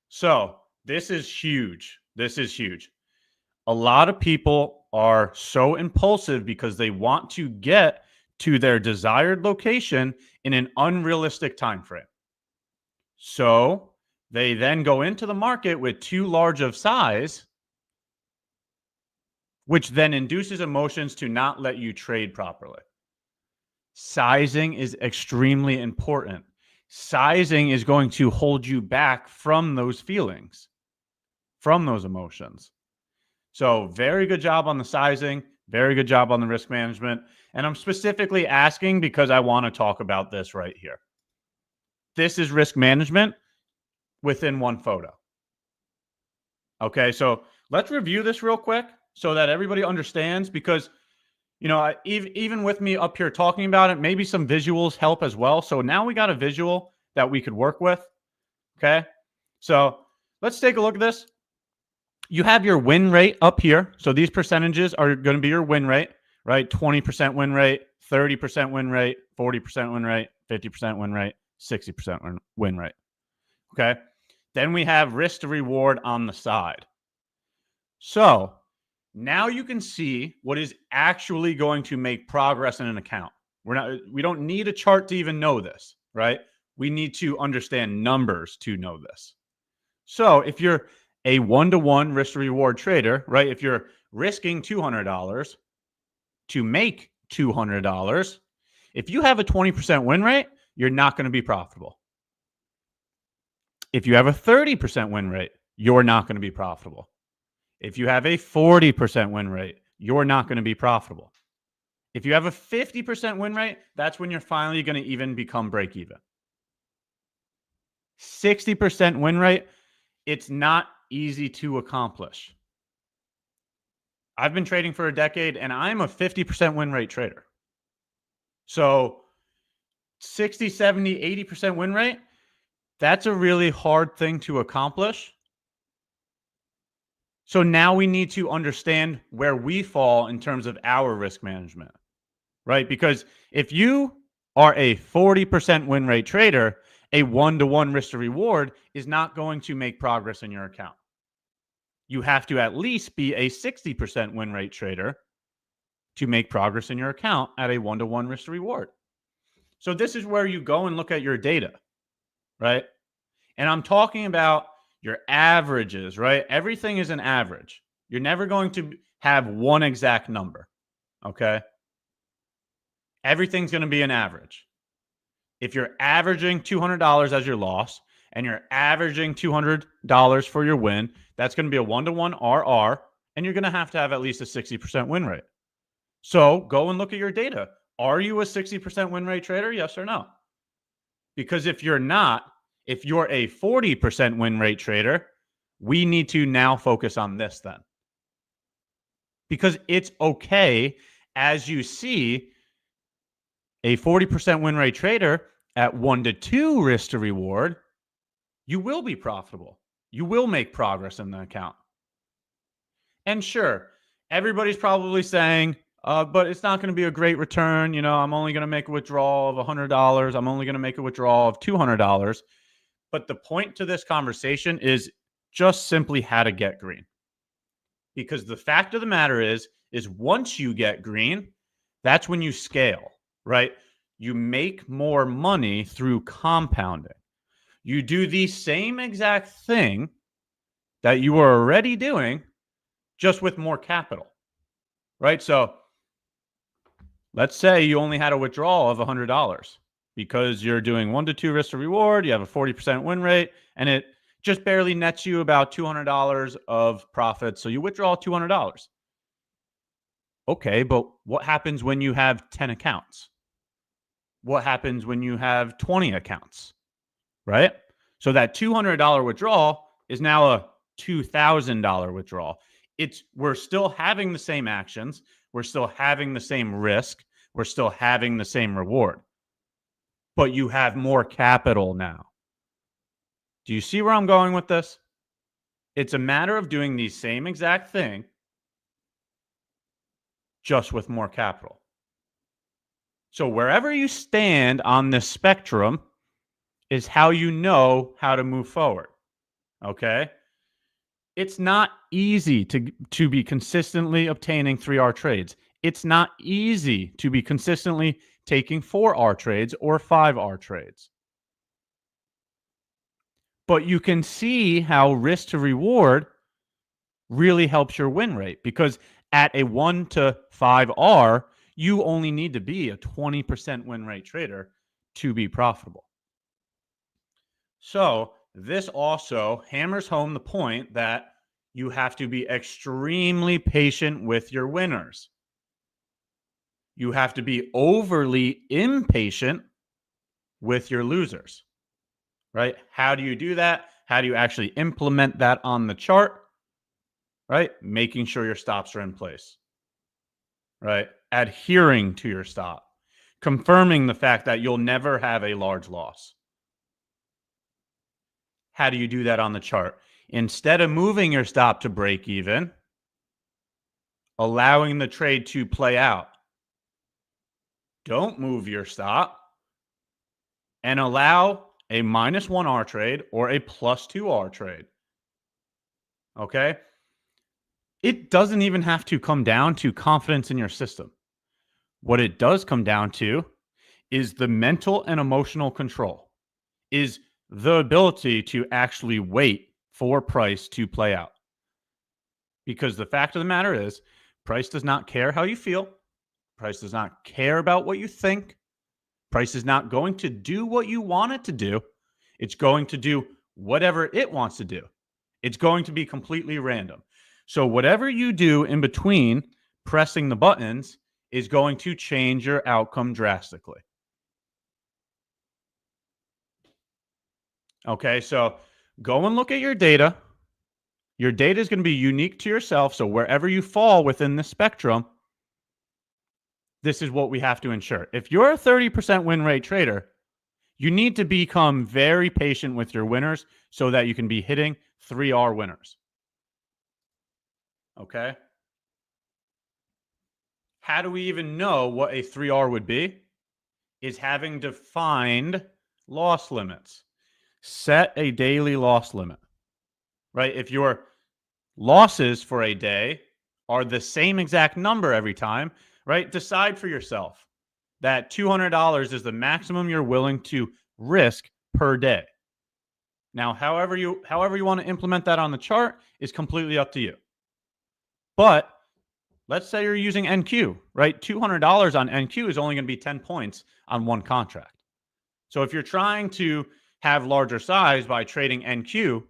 So this is huge. This is huge. A lot of people are so impulsive because they want to get to their desired location in an unrealistic time frame. So they then go into the market with too large of size, which then induces emotions to not let you trade properly. Sizing is extremely important. Sizing is going to hold you back from those feelings, from those emotions. So, very good job on the sizing, very good job on the risk management. And I'm specifically asking because I want to talk about this right here. This is risk management within one photo. Okay, so let's review this real quick so that everybody understands, because even with me up here talking about it, maybe some visuals help as well. So now we got a visual that we could work with. Okay, so let's take a look at this. You have your win rate up here. So these percentages are going to be your win rate, right? 20% win rate, 30% win rate, 40% win rate, 50% win rate, 60% win rate. Okay. Then we have risk to reward on the side. So now you can see what is actually going to make progress in an account. We don't need a chart to even know this, right? We need to understand numbers to know this. So if you're a one-to-one risk to reward trader, right? If you're risking $200 to make $200, if you have a 20% win rate, you're not going to be profitable. If you have a 30% win rate, you're not going to be profitable. If you have a 40% win rate, you're not going to be profitable. If you have a 50% win rate, that's when you're finally going to even become break even. 60% win rate, it's not easy to accomplish. I've been trading for a decade and I'm a 50% win rate trader. So 60, 70, 80% win rate, that's a really hard thing to accomplish. So now we need to understand where we fall in terms of our risk management, right? Because if you are a 40% win rate trader, a one-to-one risk to reward is not going to make progress in your account. You have to at least be a 60% win rate trader to make progress in your account at a one-to-one risk to reward. So this is where you go and look at your data, right? And I'm talking about your averages, right? Everything is an average. You're never going to have one exact number, okay? Everything's going to be an average. If you're averaging $200 as your loss and you're averaging $200 for your win, that's going to be a one-to-one RR, and you're going to have at least a 60% win rate. So go and look at your data. Are you a 60% win rate trader? Yes or no? Because if you're not, if you're a 40% win rate trader, we need to now focus on this then. Because it's okay, as you see, a 40% win rate trader at 1-to-2 risk to reward, you will be profitable. You will make progress in the account. And sure, everybody's probably saying, but it's not going to be a great return. I'm only going to make a withdrawal of $100. I'm only going to make a withdrawal of $200. But the point to this conversation is just simply how to get green. Because the fact of the matter is once you get green, that's when you scale, right? You make more money through compounding. You do the same exact thing that you were already doing, just with more capital, right? So let's say you only had a withdrawal of $100 because you're doing 1-to-2 risk to reward, you have a 40% win rate, and it just barely nets you about $200 of profit. So you withdraw $200. Okay, but what happens when you have 10 accounts? What happens when you have 20 accounts, right? So that $200 withdrawal is now a $2,000 withdrawal. We're still having the same actions. We're still having the same risk. We're still having the same reward. But you have more capital now. Do you see where I'm going with this? It's a matter of doing the same exact thing, just with more capital. So wherever you stand on this spectrum is how you know how to move forward. Okay. It's not easy to be consistently obtaining 3R trades. It's not easy to be consistently taking 4R trades or 5R trades. But you can see how risk to reward really helps your win rate, because at a 1 to 5R, you only need to be a 20% win rate trader to be profitable. So this also hammers home the point that you have to be extremely patient with your winners. You have to be overly impatient with your losers, right? How do you do that? How do you actually implement that on the chart, right? Making sure your stops are in place, right? Adhering to your stop, confirming the fact that you'll never have a large loss. How do you do that on the chart? Instead of moving your stop to break even, allowing the trade to play out. Don't move your stop and allow a -1R trade or a +2R trade. Okay? It doesn't even have to come down to confidence in your system. What it does come down to is the mental and emotional control, is the ability to actually wait for price to play out. Because the fact of the matter is, price does not care how you feel. Price does not care about what you think. Price is not going to do what you want it to do. It's going to do whatever it wants to do. It's going to be completely random. So whatever you do in between pressing the buttons is going to change your outcome drastically. Okay, so go and look at your data. Your data is going to be unique to yourself. So wherever you fall within the spectrum, this is what we have to ensure. If you're a 30% win rate trader, you need to become very patient with your winners so that you can be hitting 3R winners. Okay? How do we even know what a 3R would be? Is having defined loss limits. Set a daily loss limit, right? If your losses for a day are the same exact number every time, right? Decide for yourself that $200 is the maximum you're willing to risk per day. Now, however you want to implement that on the chart is completely up to you. But let's say you're using NQ, right? $200 on NQ is only going to be 10 points on one contract. So if you're trying to have larger size by trading NQ,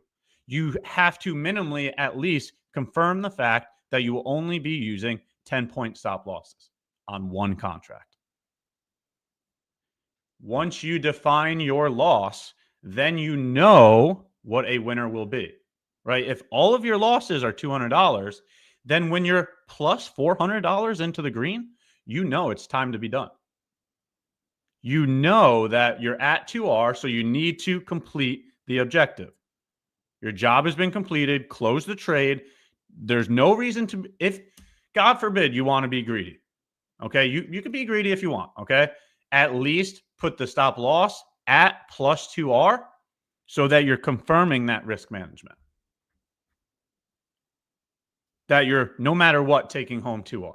you have to minimally at least confirm the fact that you will only be using 10-point stop losses on one contract. Once you define your loss, then you know what a winner will be, right? If all of your losses are $200, then when you're plus $400 into the green, you know it's time to be done. You know that you're at 2R, so you need to complete the objective. Your job has been completed. Close the trade. There's no reason to, if God forbid you want to be greedy. Okay, you can be greedy if you want. Okay, at least put the stop loss at plus 2R so that you're confirming that risk management. That you're, no matter what, taking home 2R.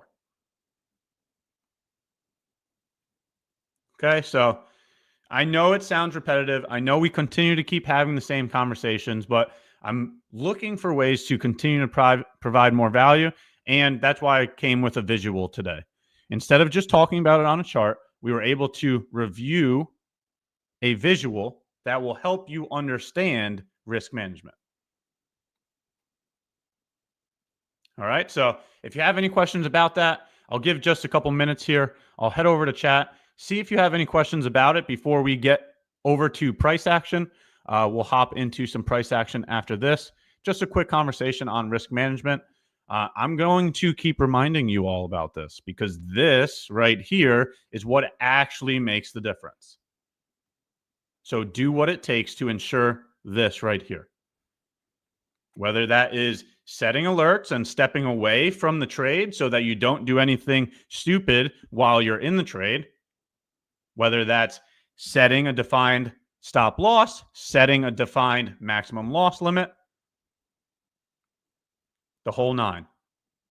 Okay, so I know it sounds repetitive. I know we continue to keep having the same conversations, but I'm looking for ways to continue to provide more value. And that's why I came with a visual today. Instead of just talking about it on a chart, we were able to review a visual that will help you understand risk management. All right. So if you have any questions about that, I'll give just a couple minutes here. I'll head over to chat, see if you have any questions about it before we get over to price action. We'll hop into some price action after this. Just a quick conversation on risk management. I'm going to keep reminding you all about this because this right here is what actually makes the difference. So do what it takes to ensure this right here. Whether that is setting alerts and stepping away from the trade so that you don't do anything stupid while you're in the trade, whether that's setting a defined stop loss, setting a defined maximum loss limit, The whole nine.